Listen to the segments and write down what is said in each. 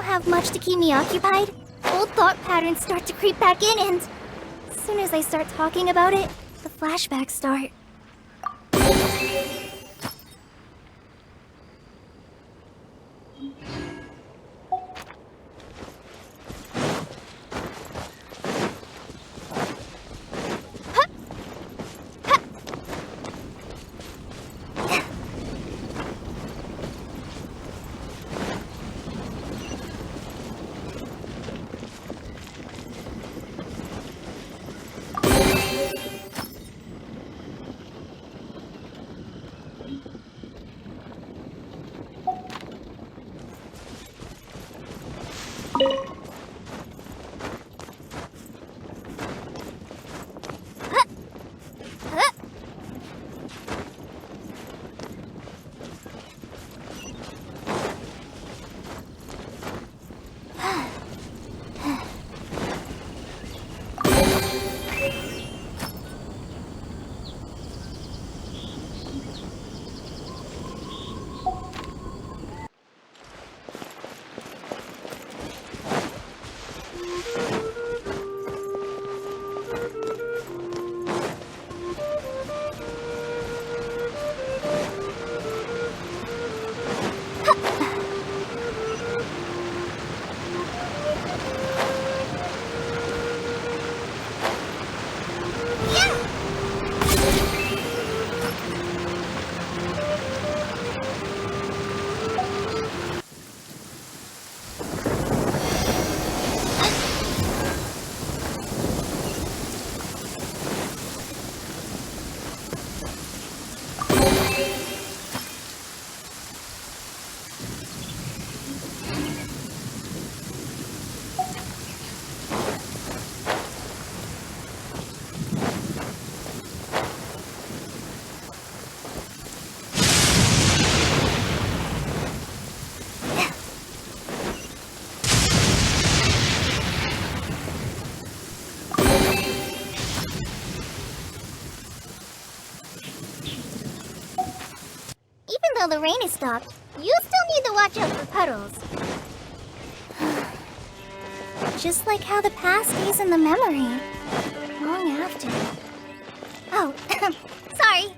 have much to keep me occupied, old thought patterns start to creep back in and... as soon as I start talking about it, the flashbacks start. Though the rain is stopped, you still need to watch out for puddles. Just like how the past stays in the memory, long after. Oh, sorry.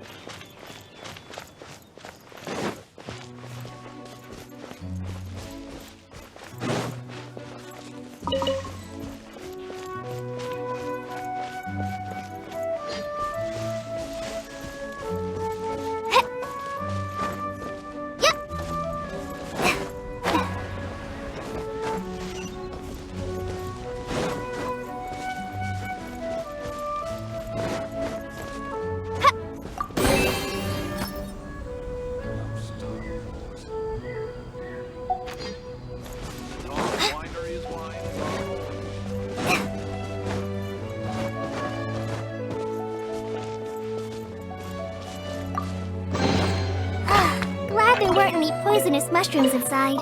There weren't any poisonous mushrooms inside.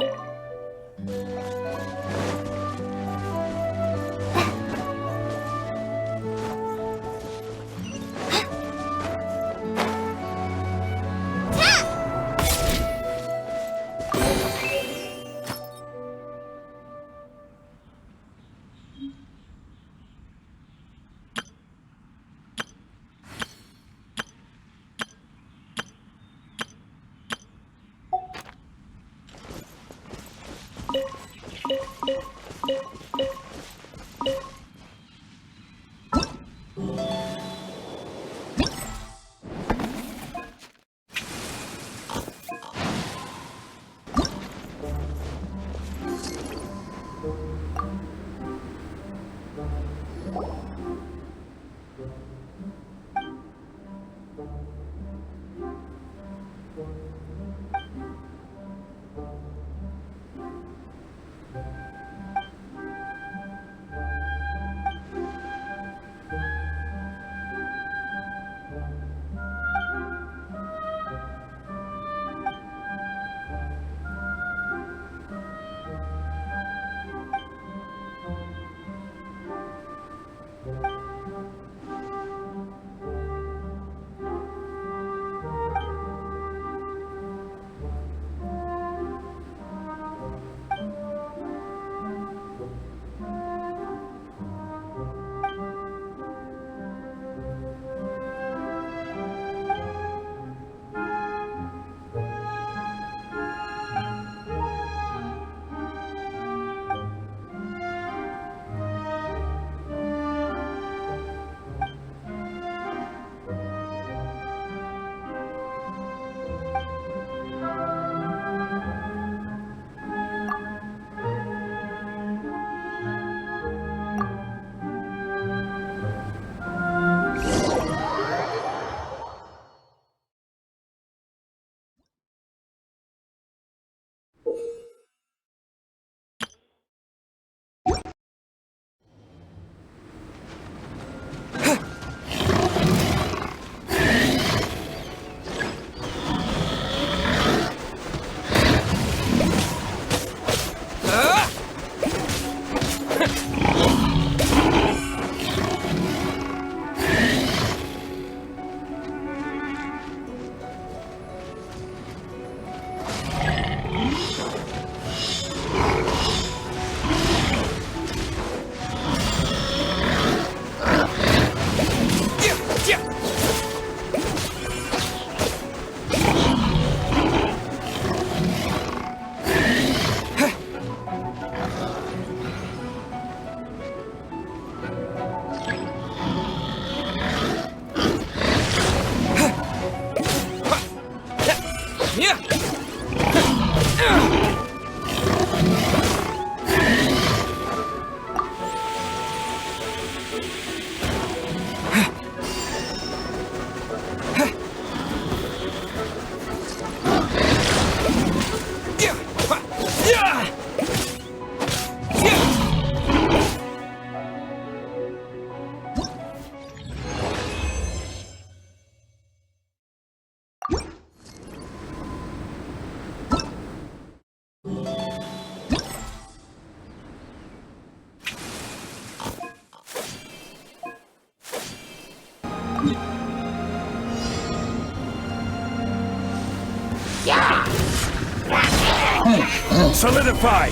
Solidify!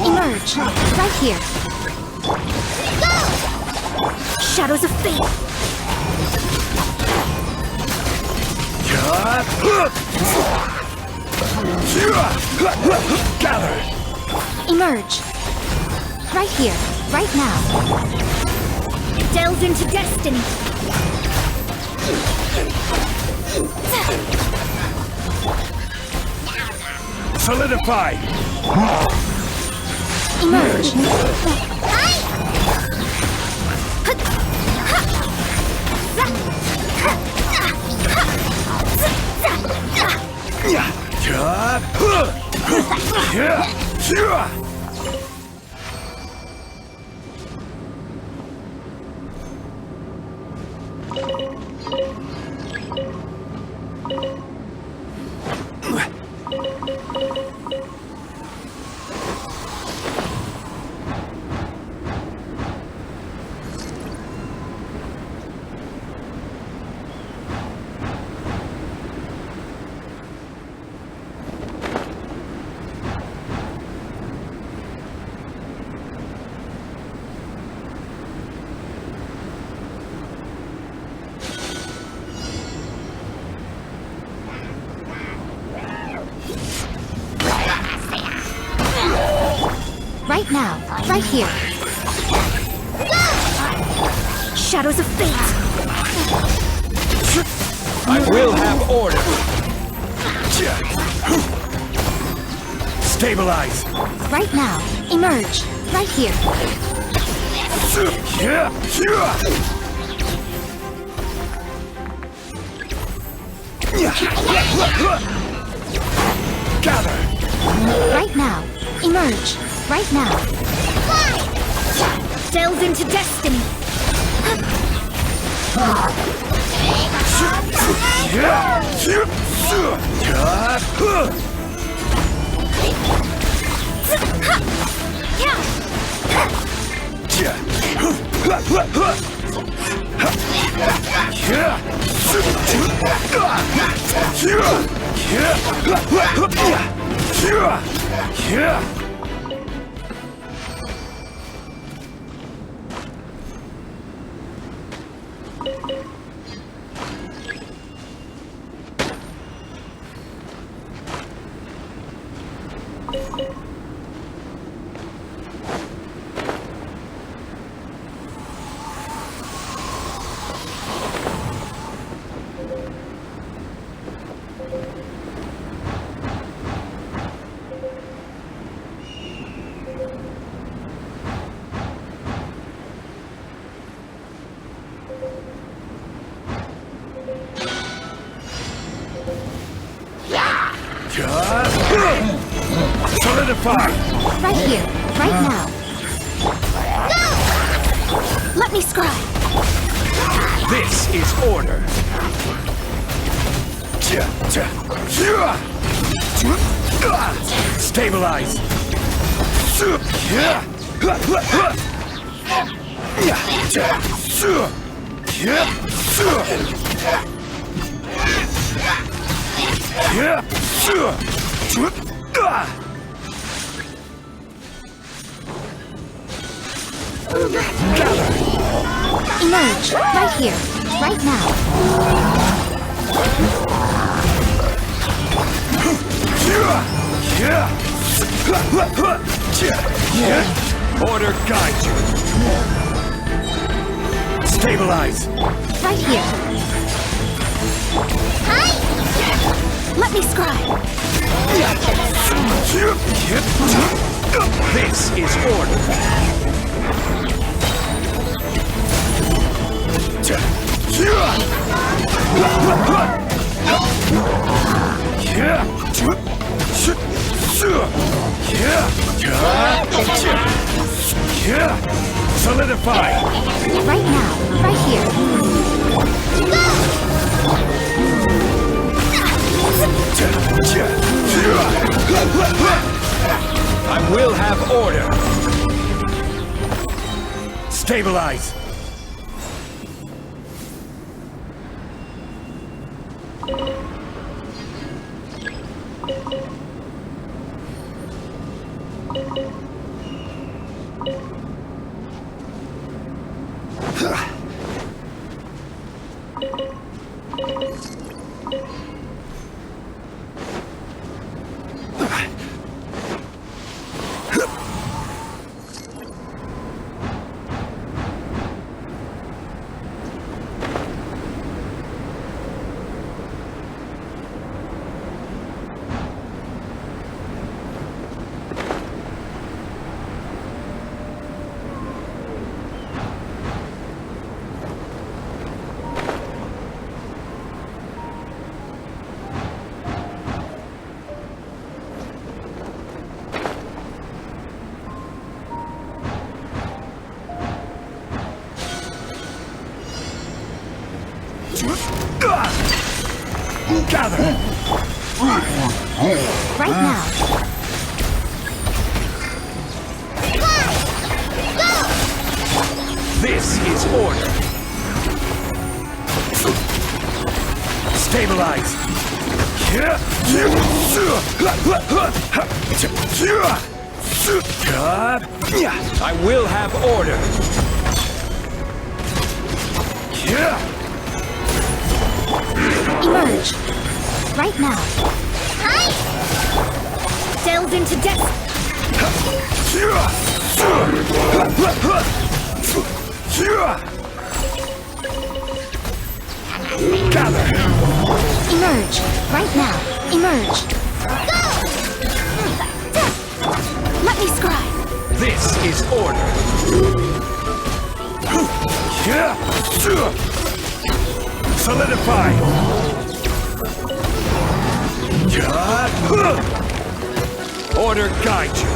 Emerge! Right here! Go! Shadows of fate! Gather! Emerge! Right here, right now! Delve into destiny! Solidify! Emerge! Right now, right here. Shadows of fate. I will have order. Stabilize. Right now, emerge. Right here. Gather. Right now, emerge. Right now. Fly! Delve into destiny. Solidify! Right here, right now. No! Let me scribe. This is order. Stabilize. Emerge, right here, right now. Order guide you. Stabilize. Right here. Let me scribe. This is order. Solidify! Right now, right here. I will have order! Stabilize! Gather! Right now. This is order! Stabilize! I will have order! Emerge. Right now. Delve into depth. Gather! Emerge. Right now. Emerge. Let me scribe. This is order! Solidify! Order guide you!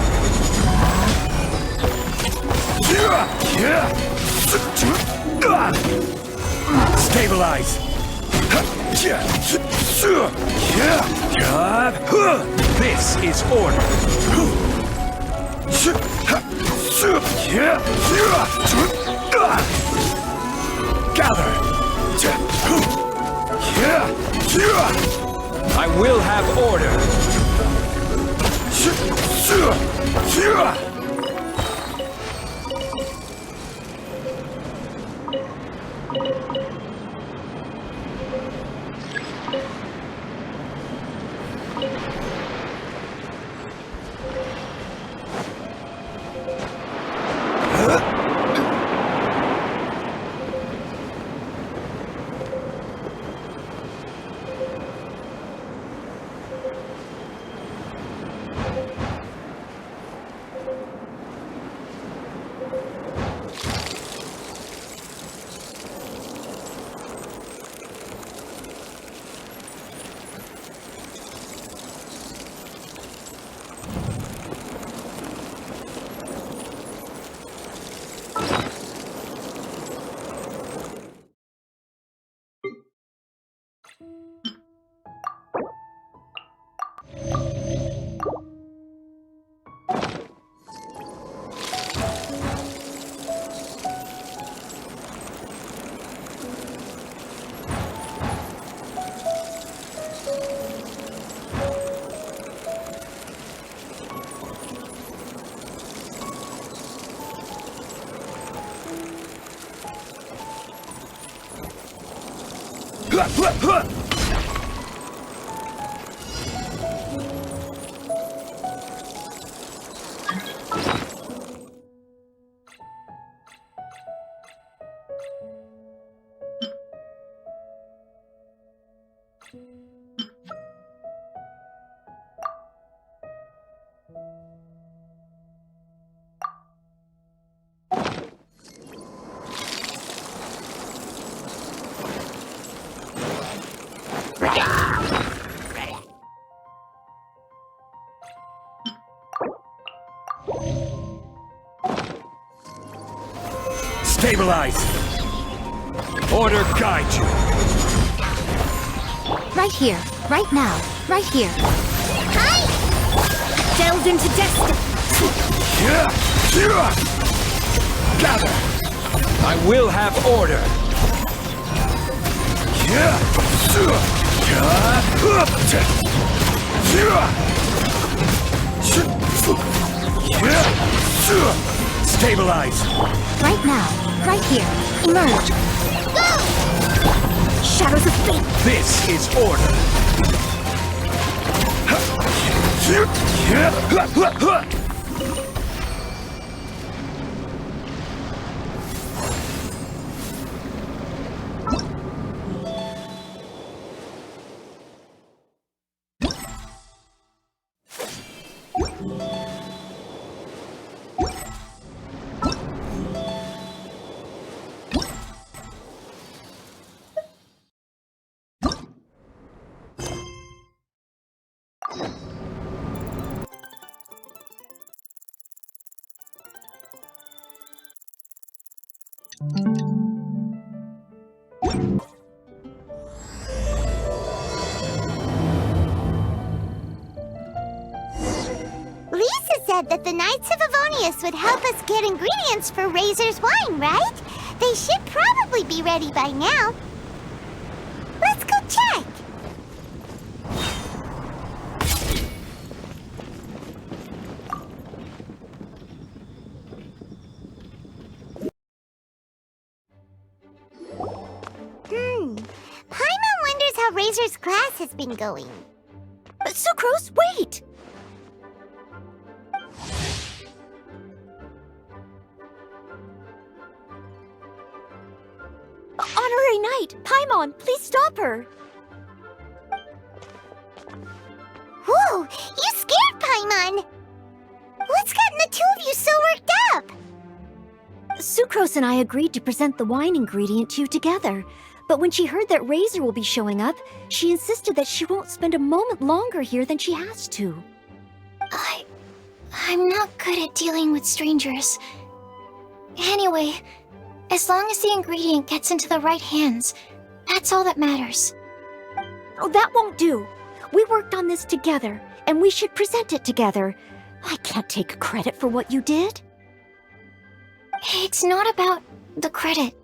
Stabilize! This is order! Gather! I will have order! Stabilize! Order guide you! Right here, right now, right here. Hi! Delved into destiny. Gather! I will have order! Stabilize! Right now, right here. Emerge. Go! Shadows of fate. This is order! Lisa said that the Knights of Avonius would help us get ingredients for Razor's wine, right? They should probably be ready by now. Let's go check. Paimon wonders how Razor's class has been going. Sucrose, wait! Honorary Knight, Paimon, please stop her! Whoa, you scared Paimon! What's gotten the two of you so worked up? Sucrose and I agreed to present the wine ingredient to you together. But when she heard that Razor will be showing up, she insisted that she won't spend a moment longer here than she has to. I'm not good at dealing with strangers. Anyway, as long as the ingredient gets into the right hands, that's all that matters. Oh, that won't do. We worked on this together, and we should present it together. I can't take credit for what you did. It's not about the credit.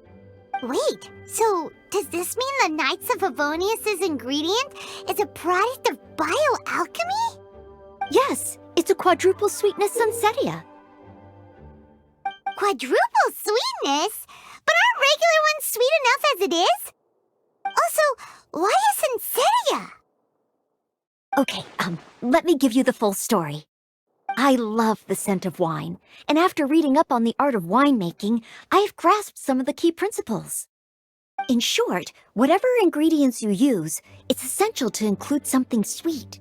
Wait, so does this mean the Knights of Avonius' ingredient is a product of bioalchemy? Yes, it's a quadruple sweetness sunsetia. Quadruple sweetness? But aren't regular ones sweet enough as it is? Also, why a sunsetia? Okay, let me give you the full story. I love the scent of wine, and after reading up on the art of winemaking, I have grasped some of the key principles. In short, whatever ingredients you use, it's essential to include something sweet.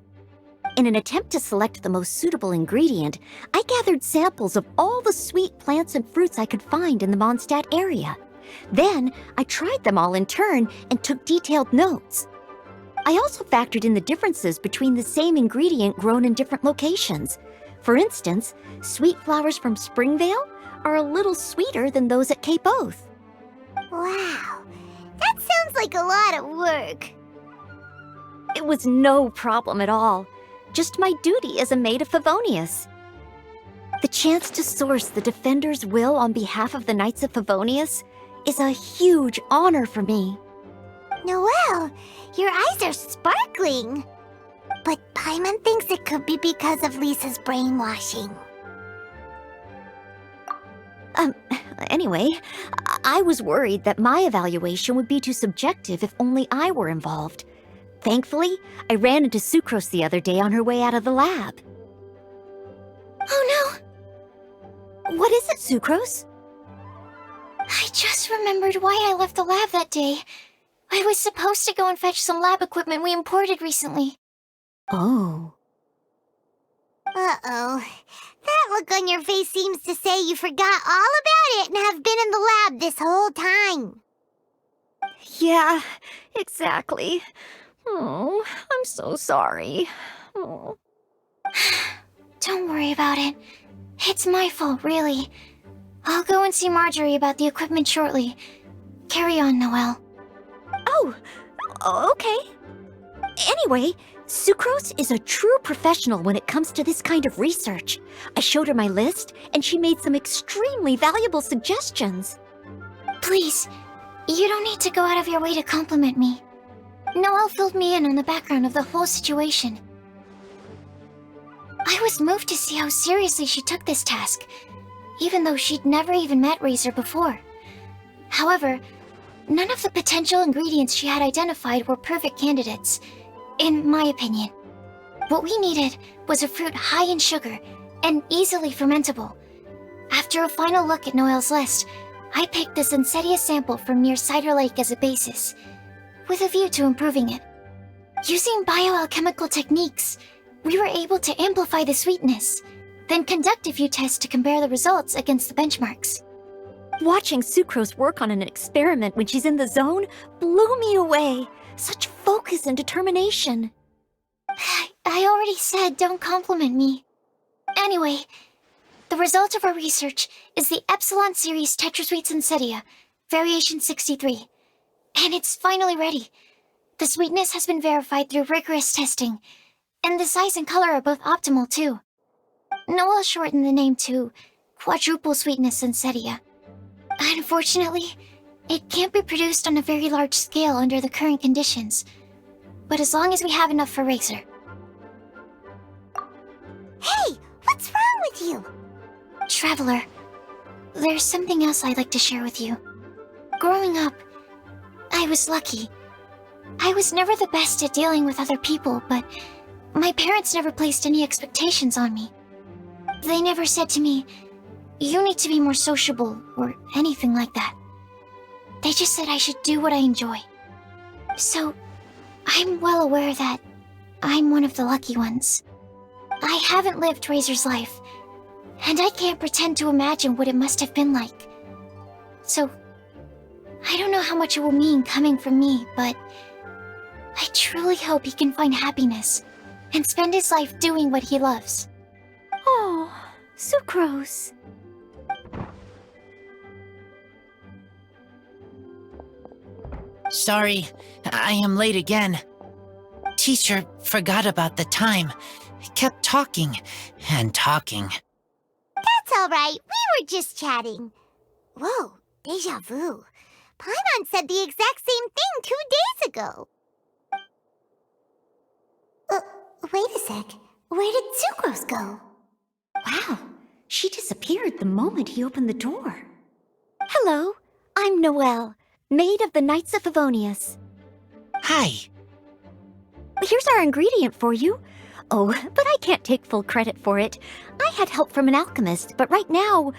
In an attempt to select the most suitable ingredient, I gathered samples of all the sweet plants and fruits I could find in the Mondstadt area. Then, I tried them all in turn and took detailed notes. I also factored in the differences between the same ingredient grown in different locations. For instance, sweet flowers from Springvale are a little sweeter than those at Cape Oath. Wow, that sounds like a lot of work. It was no problem at all. Just my duty as a maid of Favonius. The chance to source the Defender's will on behalf of the Knights of Favonius is a huge honor for me. Noelle, your eyes are sparkling. But Paimon thinks it could be because of Lisa's brainwashing. Anyway, I was worried that my evaluation would be too subjective if only I were involved. Thankfully, I ran into Sucrose the other day on her way out of the lab. Oh no! What is it, Sucrose? I just remembered why I left the lab that day. I was supposed to go and fetch some lab equipment we imported recently. Oh. Uh-oh. That look on your face seems to say you forgot all about it and have been in the lab this whole time. Yeah, exactly. Oh, I'm so sorry. Oh. Don't worry about it. It's my fault, really. I'll go and see Marjorie about the equipment shortly. Carry on, Noelle. Oh, okay. Anyway, Sucrose is a true professional when it comes to this kind of research. I showed her my list, and she made some extremely valuable suggestions. Please, you don't need to go out of your way to compliment me. Noelle filled me in on the background of the whole situation. I was moved to see how seriously she took this task, even though she'd never even met Razor before. However, none of the potential ingredients she had identified were perfect candidates, in my opinion. What we needed was a fruit high in sugar and easily fermentable. After a final look at Noelle's list, I picked the Sensetia sample from near Cider Lake as a basis, with a view to improving it. Using bioalchemical techniques, we were able to amplify the sweetness, then conduct a few tests to compare the results against the benchmarks. Watching Sucrose work on an experiment when she's in the zone blew me away. Such focus and determination. I already said don't compliment me. Anyway, the result of our research is the Epsilon Series Tetrasweet Sensetia, Variation 63. And it's finally ready. The sweetness has been verified through rigorous testing, and the size and color are both optimal too. Noelle shortened the name to Quadruple Sweetness Sensetia. Unfortunately, it can't be produced on a very large scale under the current conditions, but as long as we have enough for Razor. Hey, what's wrong with you? Traveler, there's something else I'd like to share with you. Growing up, I was lucky. I was never the best at dealing with other people, but my parents never placed any expectations on me. They never said to me, "You need to be more sociable," or anything like that. They just said I should do what I enjoy. So, I'm well aware that I'm one of the lucky ones. I haven't lived Razor's life, and I can't pretend to imagine what it must have been like. So, I don't know how much it will mean coming from me, but I truly hope he can find happiness and spend his life doing what he loves. Oh, Sucrose. Sorry, I am late again. Teacher forgot about the time. Kept talking and talking. That's all right. We were just chatting. Whoa, deja vu. Paimon said the exact same thing 2 days ago. Wait a sec. Where did Sucrose go? Wow, she disappeared the moment he opened the door. Hello, I'm Noelle, maid of the Knights of Favonius. Hi. Here's our ingredient for you. Oh, but I can't take full credit for it. I had help from an alchemist, but right now,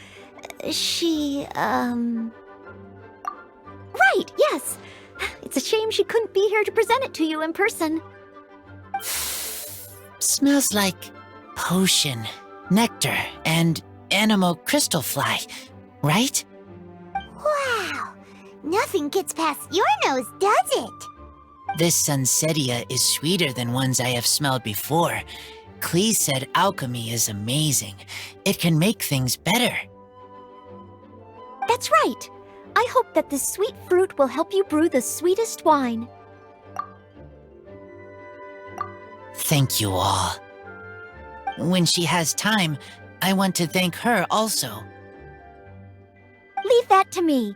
she, Right, yes. It's a shame she couldn't be here to present it to you in person. Smells like potion, nectar, and animal crystal fly, right? Wow! Nothing gets past your nose, does it? This Sensetia is sweeter than ones I have smelled before. Klee said alchemy is amazing. It can make things better. That's right. I hope that this sweet fruit will help you brew the sweetest wine. Thank you all. When she has time, I want to thank her also. Leave that to me.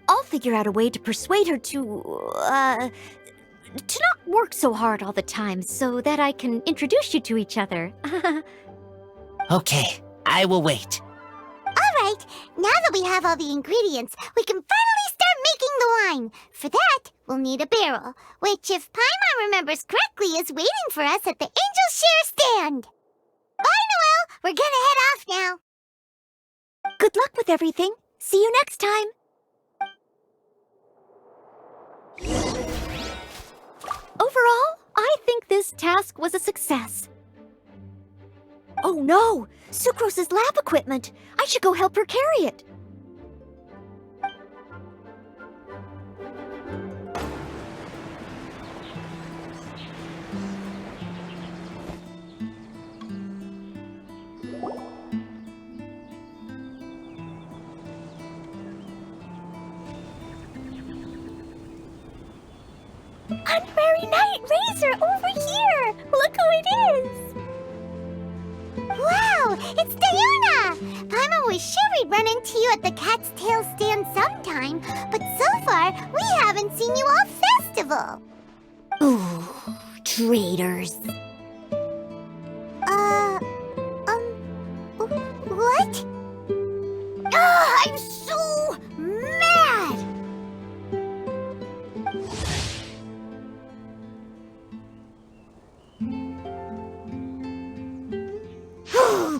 I'll figure out a way to persuade her to not work so hard all the time so that I can introduce you to each other. Okay, I will wait. All right, now that we have all the ingredients, we can finally start making the wine. For that, we'll need a barrel, which, if Paimon remembers correctly, is waiting for us at the Angel Share stand. Bye, Noelle. We're gonna head off now. Good luck with everything. See you next time. Overall, I think this task was a success. Oh no! Sucrose's lab equipment! I should go help her carry it. honorary knight Razor over here! Look who it is! Wow, it's Diona! I'm always sure we'd run into you at the Cat's Tail stand sometime, but so far, we haven't seen you all festival. Ooh, traitors. What? I'm so mad!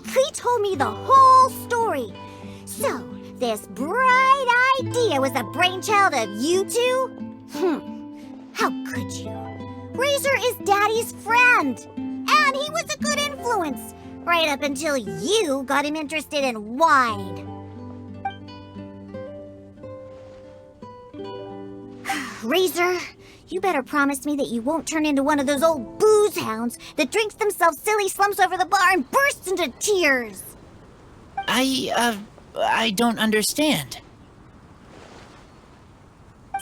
Klee told me the whole story. So, this bright idea was the brainchild of you two? How could you? Razor is Daddy's friend, and he was a good influence, right up until you got him interested in wine. Razor, you better promise me that you won't turn into one of those old booze hounds that drinks themselves silly, slumps over the bar, and bursts into tears. I don't understand.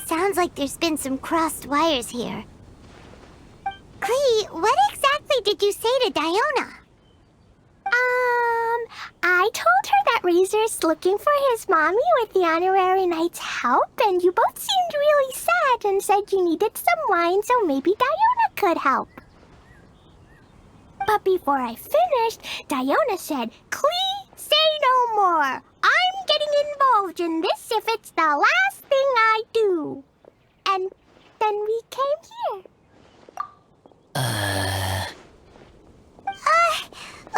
Sounds like there's been some crossed wires here. Klee, what exactly did you say to Diona? I told her that Razor's looking for his mommy with the honorary knight's help, and you both seemed really sad and said you needed some wine, so maybe Diona could help. But before I finished, Diona said, Klee, say no more. I'm getting involved in this if it's the last thing I do. And then we came here.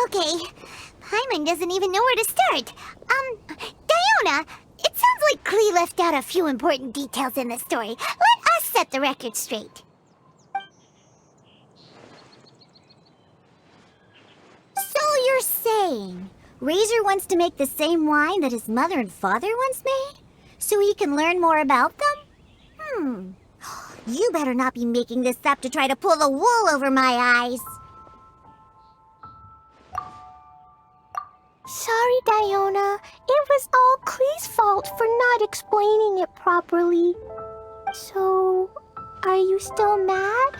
Okay. Paimon doesn't even know where to start. Diona, it sounds like Klee left out a few important details in the story. Let us set the record straight. So you're saying Razor wants to make the same wine that his mother and father once made? So he can learn more about them? You better not be making this up to try to pull the wool over my eyes. Sorry, Diona. It was all Klee's fault for not explaining it properly. So, are you still mad?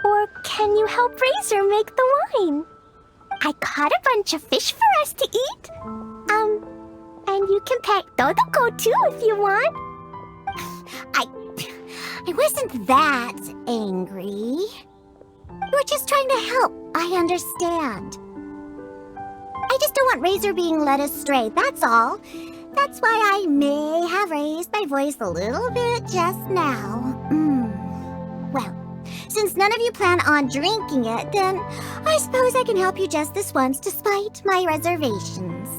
Or can you help Razor make the wine? I caught a bunch of fish for us to eat. And you can pet Dodoko too if you want. I wasn't that angry. We're just trying to help. I understand. I just don't want Razor being led astray, that's all. That's why I may have raised my voice a little bit just now. Well, since none of you plan on drinking it, then I suppose I can help you just this once despite my reservations.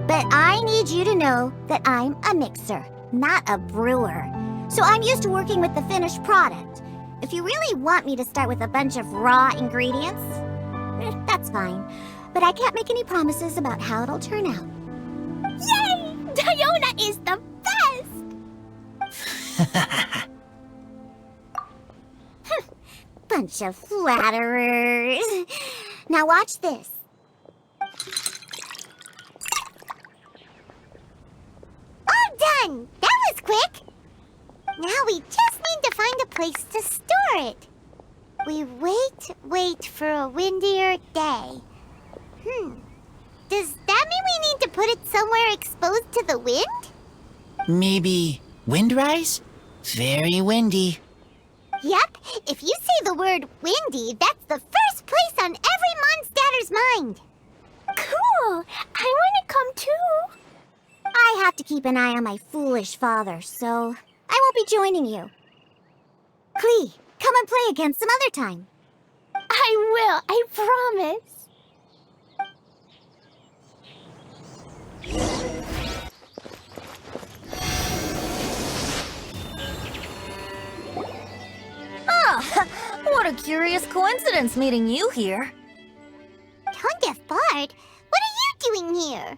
But I need you to know that I'm a mixer, not a brewer. So I'm used to working with the finished product. If you really want me to start with a bunch of raw ingredients, that's fine. But I can't make any promises about how it'll turn out. Yay! Diona is the best! Bunch of flatterers. Now watch this. All done! That was quick! Now we just need to find a place to store it. We wait for a windier day. Does that mean we need to put it somewhere exposed to the wind? Maybe windrise? Very windy. Yep, if you say the word windy, that's the first place on every Mondstatter's mind. Cool! I want to come too. I have to keep an eye on my foolish father, so I won't be joining you. Klee, come and play again some other time. I will, I promise. What a curious coincidence meeting you here. Tongue deaf bard, what are you doing here?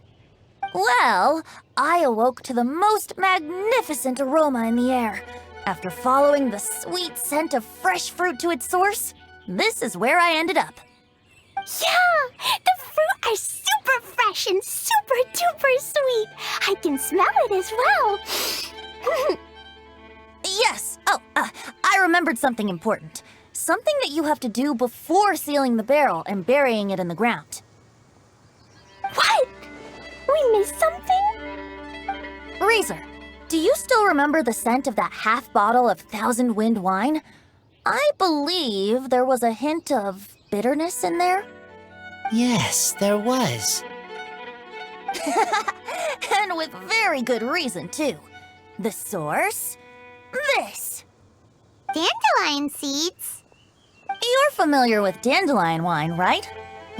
Well, I awoke to the most magnificent aroma in the air. After following the sweet scent of fresh fruit to its source, this is where I ended up. Yeah, the fruit are super super fresh and super duper sweet. I can smell it as well. Yes! Oh, I remembered something important. Something that you have to do before sealing the barrel and burying it in the ground. What? We missed something? Razor, do you still remember the scent of that half bottle of Thousand Wind wine? I believe there was a hint of bitterness in there. Yes, there was. And with very good reason, too. The source? This. Dandelion seeds? You're familiar with dandelion wine, right?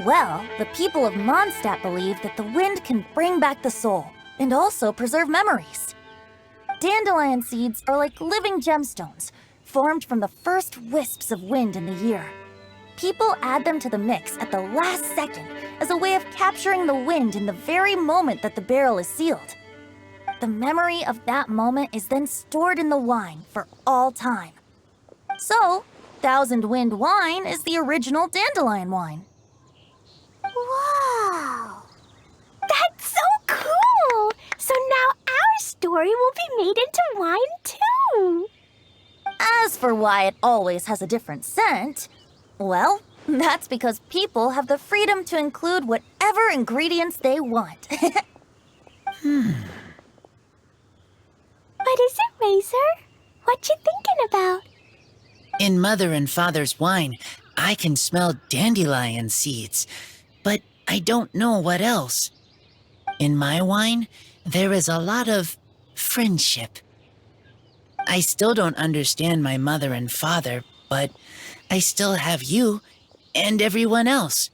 Well, the people of Mondstadt believe that the wind can bring back the soul and also preserve memories. Dandelion seeds are like living gemstones, formed from the first wisps of wind in the year. People add them to the mix at the last second as a way of capturing the wind in the very moment that the barrel is sealed. The memory of that moment is then stored in the wine for all time. So, Thousand Wind wine is the original dandelion wine. Whoa! That's so cool! So now our story will be made into wine too! As for why it always has a different scent, well, that's because people have the freedom to include whatever ingredients they want. What is it, Razor? What you thinking about? In Mother and Father's wine, I can smell dandelion seeds, but I don't know what else. In my wine, there is a lot of friendship. I still don't understand my mother and father, but I still have you and everyone else.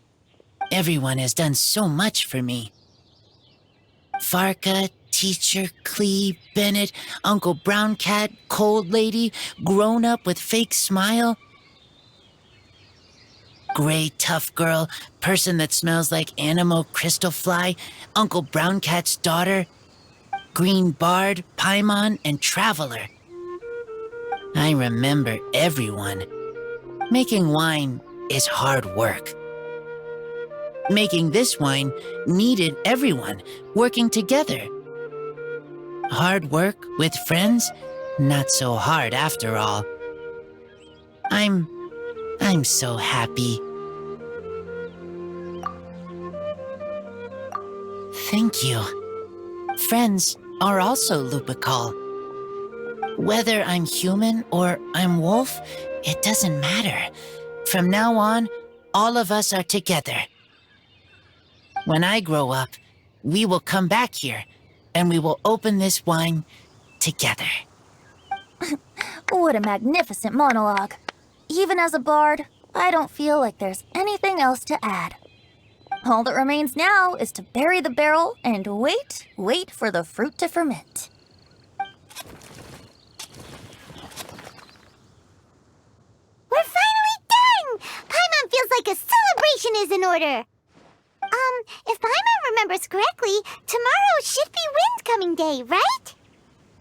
Everyone has done so much for me. Farka, Teacher, Clee, Bennett, Uncle Brown Cat, Cold Lady, Grown Up with Fake Smile, Gray Tough Girl, Person that smells like Animo Crystal Fly, Uncle Brown Cat's daughter, Green Bard, Paimon, and Traveler. I remember everyone. Making wine is hard work. Making this wine needed everyone working together. Hard work with friends? Not so hard after all. I'm so happy. Thank you. Friends are also Lupical. Whether I'm human or I'm wolf, it doesn't matter. From now on, all of us are together. When I grow up, we will come back here, and we will open this wine together. What a magnificent monologue. Even as a bard, I don't feel like there's anything else to add. All that remains now is to bury the barrel and wait for the fruit to ferment. We're finally done! Paimon feels like a celebration is in order. If Paimon remembers correctly, tomorrow should be Wind Coming Day, right?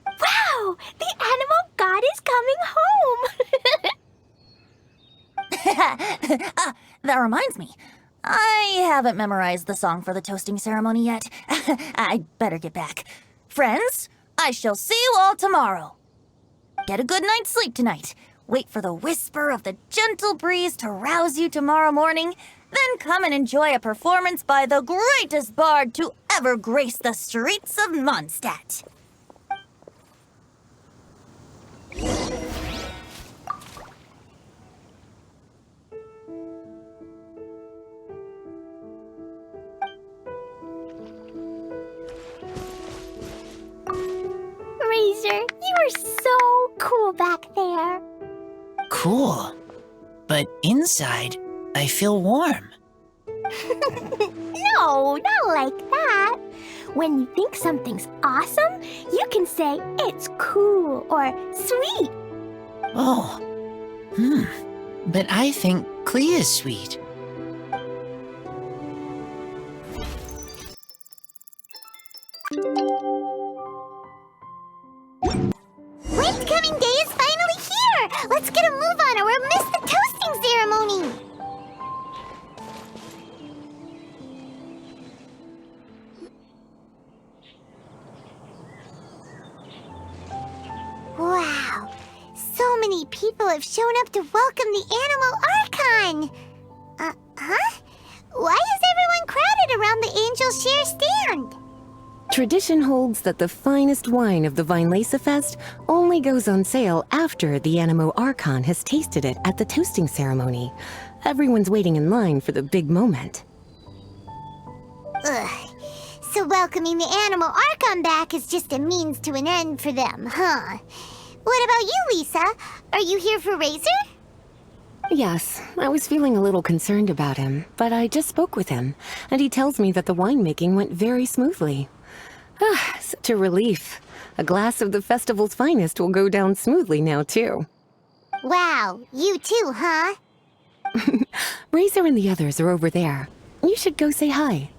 Wow! The animal god is coming home! That reminds me. I haven't memorized the song for the toasting ceremony yet. I'd better get back. Friends, I shall see you all tomorrow. Get a good night's sleep tonight. Wait for the whisper of the gentle breeze to rouse you tomorrow morning. Then come and enjoy a performance by the greatest bard to ever grace the streets of Mondstadt. Razor, you are so cool back there. Cool. But inside, I feel warm. No, not like that. When you think something's awesome, you can say it's cool or sweet. Oh. But I think Clee is sweet. Wind Coming Day is finally here! Let's get a move on or we'll miss the toasting ceremony! people have shown up to welcome the Animal Archon. Huh? Why is everyone crowded around the Angel's Share stand? Tradition holds that the finest wine of the Vinelesa Fest only goes on sale after the Animo Archon has tasted it at the toasting ceremony. Everyone's waiting in line for the big moment. Ugh. So welcoming the Animal Archon back is just a means to an end for them, huh? What about you, Lisa? Are you here for Razor? Yes, I was feeling a little concerned about him, but I just spoke with him, and he tells me that the winemaking went very smoothly. Ah, such a relief. A glass of the festival's finest will go down smoothly now, too. Wow, you too, huh? Razor and the others are over there. You should go say hi.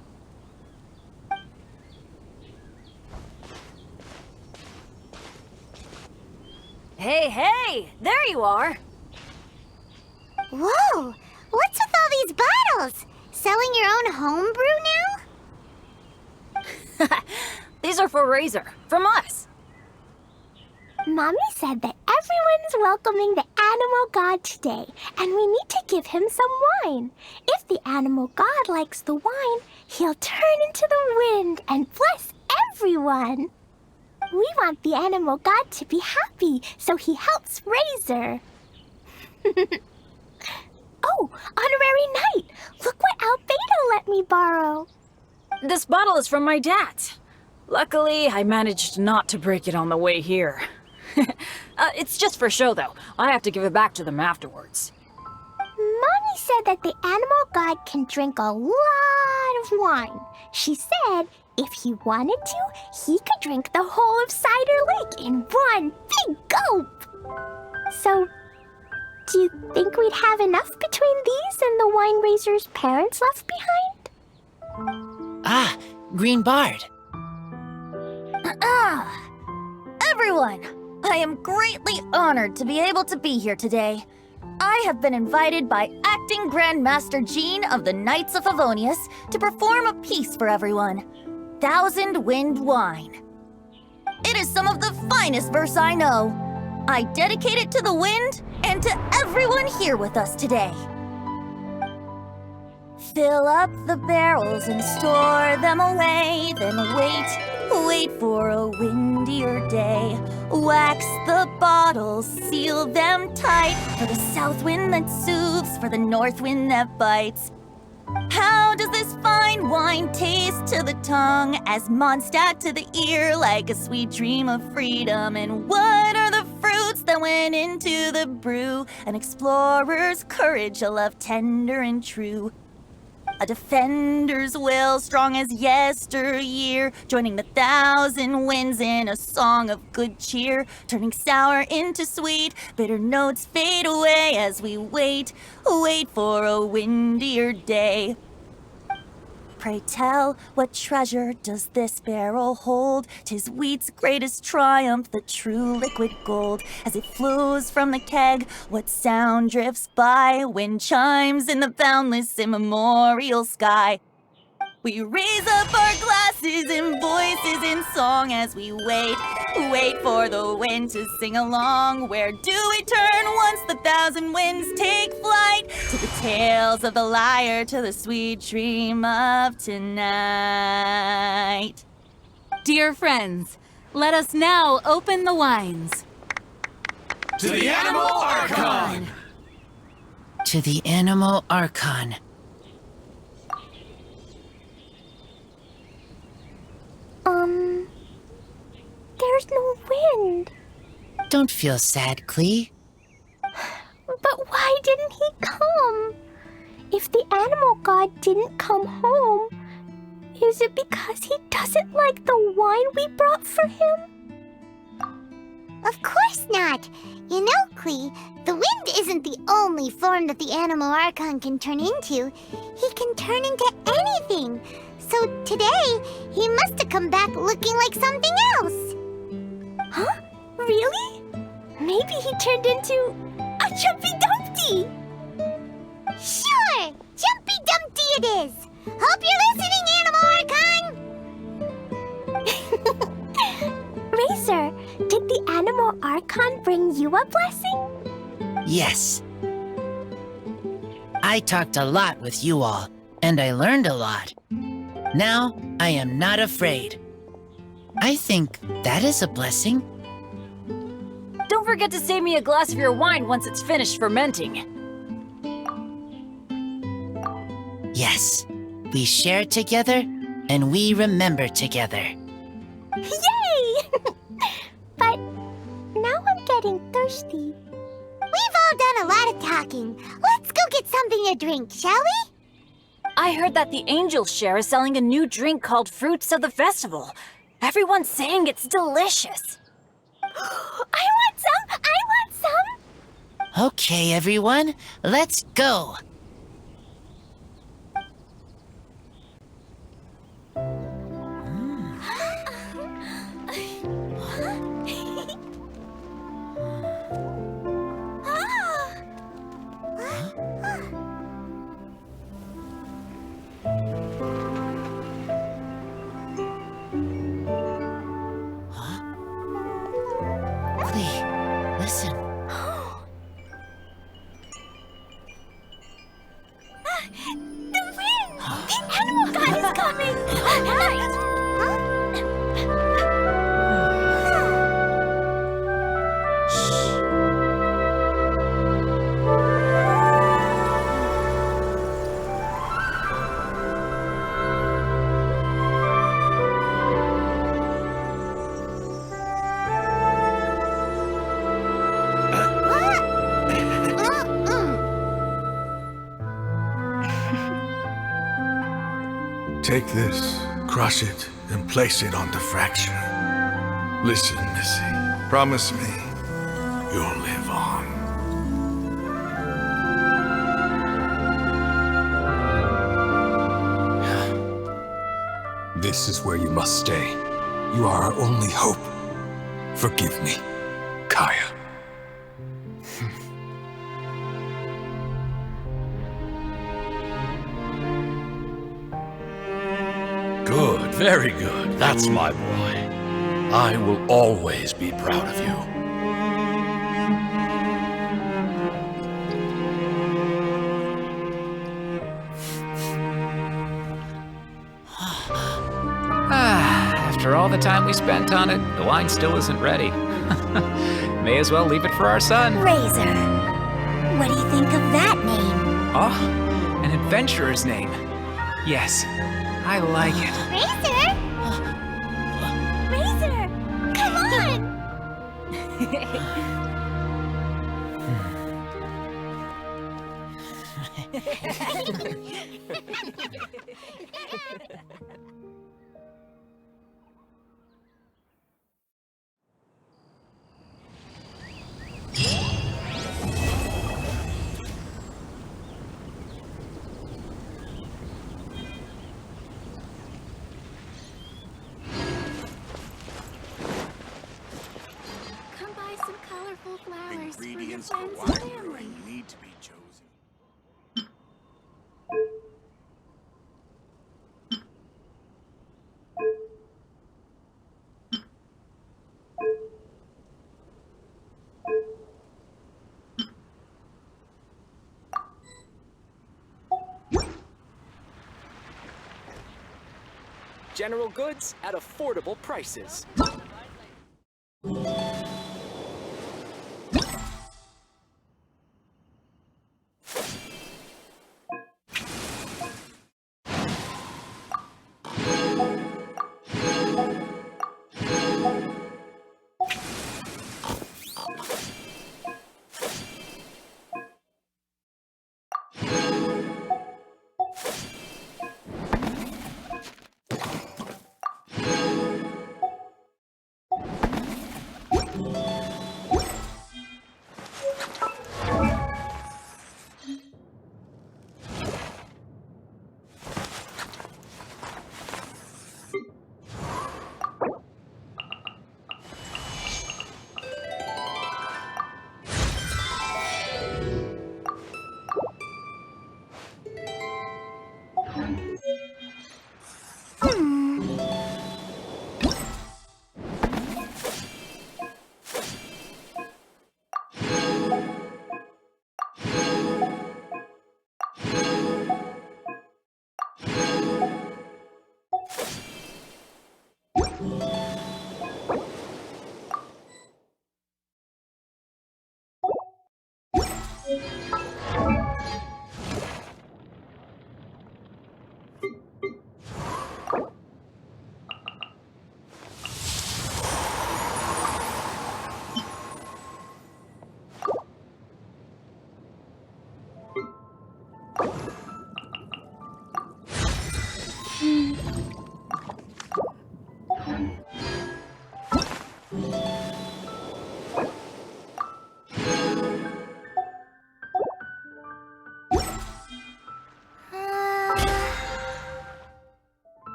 Hey, there you are. Whoa! What's with all these bottles? Selling your own homebrew now? These are for Razor, from us. Mommy said that everyone's welcoming the animal god today, and we need to give him some wine. If the animal god likes the wine, he'll turn into the wind and bless everyone. We want the animal god to be happy, so he helps Razor. Oh, honorary knight! Look what Albedo let me borrow. This bottle is from my dad. Luckily, I managed not to break it on the way here. It's just for show, though. I have to give it back to them afterwards. Mommy said that the animal god can drink a lot of wine. She said if he wanted to, he could drink the whole of Cider Lake in one big gulp. So, do you think we'd have enough between these and the wine raiser's parents left behind? Ah, Green Bard. Everyone, I am greatly honored to be able to be here today. I have been invited by Acting Grand Master Jean of the Knights of Favonius to perform a piece for everyone. Thousand Wind Wine. It is some of the finest verse I know. I dedicate it to the wind and to everyone here with us today. Fill up the barrels and store them away, then wait for a windier day. Wax the bottles, seal them tight, for the south wind that soothes, for the north wind that bites. How does this fine wine taste to the tongue, as Mondstadt to the ear, like a sweet dream of freedom? And what are the fruits that went into the brew? An explorer's courage, a love tender and true. A defender's will, strong as yesteryear, joining the thousand winds in a song of good cheer, turning sour into sweet, bitter notes fade away as we wait for a windier day. Pray tell, what treasure does this barrel hold? 'Tis wheat's greatest triumph, the true liquid gold. As it flows from the keg, what sound drifts by? Wind chimes in the boundless immemorial sky. We raise up our glasses and voices in song as we wait for the wind to sing along. Where do we turn once the thousand winds take flight? To the tales of the lyre, to the sweet dream of tonight. Dear friends, let us now open the wines. To the Animal Archon! To the Animo Archon. There's no wind. Don't feel sad, Clee. But why didn't he come? If the animal god didn't come home, is it because he doesn't like the wine we brought for him? Of course not. You know, Klee, the wind isn't the only form that the Animal Archon can turn into. He can turn into anything. So today, he must have come back looking like something else. Huh? Really? Maybe he turned into a Jumpy Dumpty! Sure! Jumpy Dumpty it is! Hope you're listening, Animal Archon! Razor, did the Animal Archon bring you a blessing? Yes. I talked a lot with you all, and I learned a lot. Now, I am not afraid. I think that is a blessing. Don't forget to save me a glass of your wine once it's finished fermenting. Yes, we share together, and we remember together. Yay! But now I'm getting thirsty. We've all done a lot of talking. Let's go get something to drink, shall we? I heard that the Angel Share is selling a new drink called Fruits of the Festival. Everyone's saying it's delicious. I want some! I want some! Okay, everyone, let's go. Listen. The wind! The animal god is coming! Alright! Take this, crush it, and place it on the fracture. Listen, Missy. Promise me you'll live on. This is where you must stay. You are our only hope. Forgive me, Kaya. Good, very good. That's my boy. I will always be proud of you. After all the time we spent on it, the wine still isn't ready. May as well leave it for our son. Razor. What do you think of that name? Oh, an adventurer's name. Yes, I like it. Razor? Razor! Come on! Come buy some colorful flowers Ingredients for for your friends wine and family. brewing need to be chosen. General goods at affordable prices.